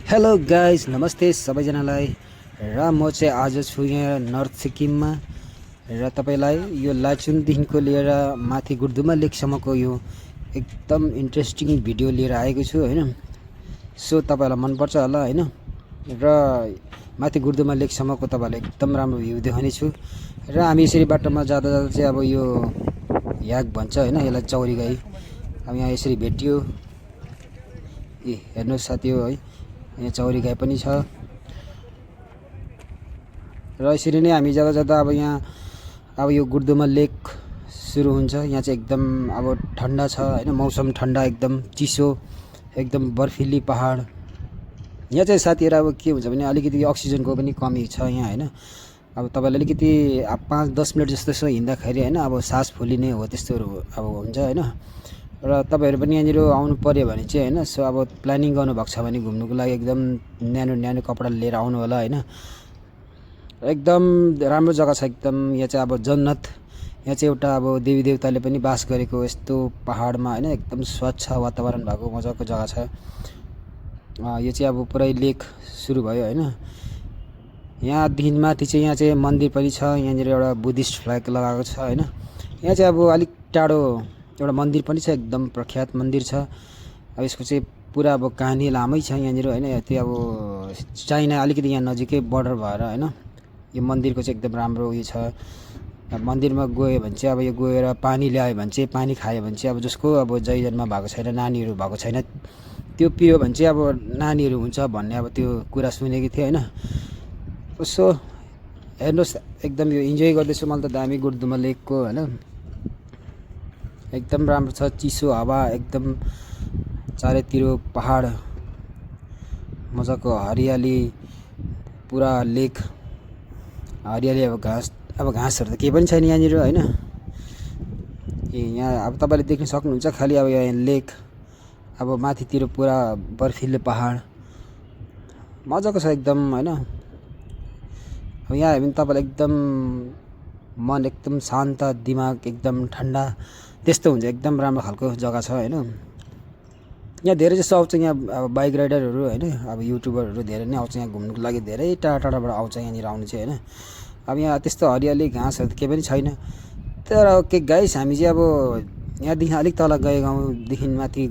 Hello guys, नमस्ते सबैजनालाई। र म चाहिँ आज छु यहाँ नर्थ सिक्किममा र तपाईलाई यो लाचुङदेखिको लिएर माथि गुर्दुमा लेकसम्मको यो एकदम इन्ट्रेस्टिङ भिडियो लिएर आएको छु हैन। सो तपाईलाई मनपर्छ होला हैन। र माथि गुर्दुमा लेकसम्मको तपाईलाई एकदम राम्रो भ्यू देखाउने छु। र हामी यसरी बाटोमा जाँदा जाँदा चाहिँ अब यो याक भन्छ हैन, यसलाई चौरी गाई अब यहाँ यसरी भेटियो। हेर्नुहोस् साथी हो है, यहाँ चौरी गाई पनि छ। र यसरी नै हामी जाँदा जाँदा अब यो गुर्दुमा लेक सुरु हुन्छ। यहाँ चाहिँ एकदम अब ठन्डा छ हैन, मौसम ठन्डा, एकदम चिसो, एकदम बर्फिली पहाड। यहाँ चाहिँ साथीहरु अब के हुन्छ भने अलिकति अक्सिजनको पनि कमी छ यहाँ हैन। अब तपाईले अलिकति 5-10 मिनेट जस्तो हिँड्दाखेरि हैन, अब सास फुलिने हो त्यस्तोहरू अब हुन्छ हैन। र तपाईहरु पनि यहाँनिर आउनु पर्यो भने चाहिँ हैन, सो अब प्लानिङ गर्नु भएको छ भने घुम्नुको लागि एकदम न्यानो न्यानो कपडा लिएर आउनु होला हैन। एकदम राम्रो जग्गा छ एकदम। यहाँ चाहिँ अब जन्नत, यहाँ चाहिँ एउटा अब देवी देवताले पनि बास गरेको यस्तो पहाडमा हैन, एकदम स्वच्छ वातावरण भएको मजाको जग्गा छ। यो चाहिँ अब पुरै लेक सुरु भयो हैन। यहाँदेखि माथि चाहिँ यहाँ चाहिँ मन्दिर पनि छ। यहाँनिर एउटा बुद्धिस्ट फ्ल्याग लगाएको छ हैन। यहाँ चाहिँ अब अलिक टाढो एउटा मन्दिर पनि छ, एकदम प्रख्यात मन्दिर छ। अब यसको चाहिँ पुरा अब कहानी लामै छ यहाँनिर हैन। त्यो अब चाइना अलिकति यहाँ नजिकै बर्डर भएर हैन, यो मन्दिरको चाहिँ एकदम राम्रो उयो छ। अब मन्दिरमा गयो भने चाहिँ अब यो गएर पानी ल्यायो भने चाहिँ, पानी खायो भने चाहिँ अब जसको अब जय जन्म भएको छैन, नानीहरू भएको छैन, त्यो पियो भने चाहिँ अब नानीहरू हुन्छ भन्ने अब त्यो कुरा सुनेको थिएँ हैन। सो हेर्नुहोस्, एकदम यो इन्जोय गर्दैछु मैले त दामी गुर्दुमा लेकको हैन। एकदम राम्रो छ, चिसो हावा, एकदम चारैतिर पहाड, मजाको हरियाली, पुरा लेक हरियाली। अब घाँसहरू त केही पनि छैन यहाँनिर हैन। यहाँ अब तपाईले देख्न सक्नुहुन्छ खालि अब यहाँ लेक, अब माथितिर पुरा बर्फिलो पहाड मजाको छ एकदम हैन। अब यहाँ हेर्नु तपाईलाई एकदम मन एकदम शान्त, दिमाग एकदम ठन्डा त्यस्तो हुन्छ। एकदम राम्रो खालको जग्गा छ हैन। यहाँ धेरै जस्तो आउँछ यहाँ अब बाइक राइडरहरू हैन, अब युट्युबरहरू धेरै नै आउँछ यहाँ घुम्नुको लागि। धेरै टाढा टाढाबाट आउँछ यहाँनिर आउनु चाहिँ हैन। अब यहाँ त्यस्तो हरियाली घाँसहरू केही पनि छैन। तर के गाइस, हामी चाहिँ अब यहाँदेखि अलिक तल गए गाउँदेखि माथि,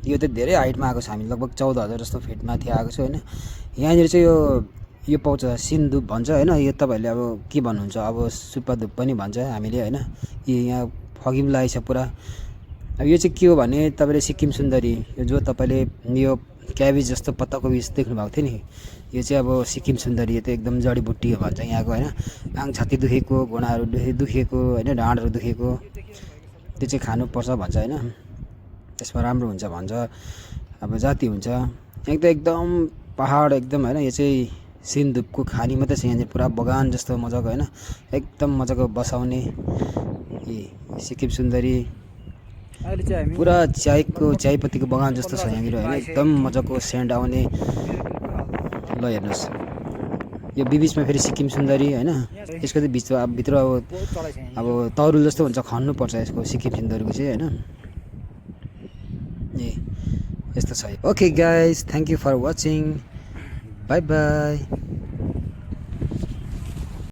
यो त धेरै हाइटमा आएको छ। हामी लगभग 14,000 जस्तो फिट माथि आएको छु हैन। यहाँनिर चाहिँ यो पाउँछ सिन्धुप भन्छ हैन। यो तपाईहरुले अब के भन्नुहुन्छ, अब सुपाधुप पनि भन्छ हामीले हैन। यहाँ फगी पनि लागेको छ पुरा। अब यो चाहिँ के हो भने तपाईले सिक्किम सुन्दरी, यो जो तपाईले यो क्याबेज जस्तो पत्ताकोबी देख्नु भएको थियो नि, यो चाहिँ अब सिक्किम सुन्दरी। यो त एकदम जडीबुट्टी हो भन्छ यहाँको हैन। आङ छाती दुखेको, घुँडाहरू दुखेको हैन, ढाडहरू दुखेको, त्यो चाहिँ खानुपर्छ भन्छ हैन। त्यसमा राम्रो हुन्छ भन्छ, अब जाती हुन्छ। एक त एकदम पहाड एकदम हैन। यो चाहिँ सिन्धुपको खानी मात्रै छ यहाँनिर, पुरा बगान जस्तो मजाको हैन, एकदम मजाको बसाउने। सिक्किम सुन्दरी पुरा चियापत्तीको बगान जस्तो छ यहाँनिर हैन, एकदम मजाको सेन्ट आउने। ल हेर्नुहोस्, यो बिचमा फेरि सिक्किम सुन्दरी हैन। यसको चाहिँ भित्र अब तरुल जस्तो हुन्छ, खन्नु पर्छ यसको सिक्किम सुन्दरीको चाहिँ हैन। यस्तो छ। Okay guys, thank you for watching, bye by.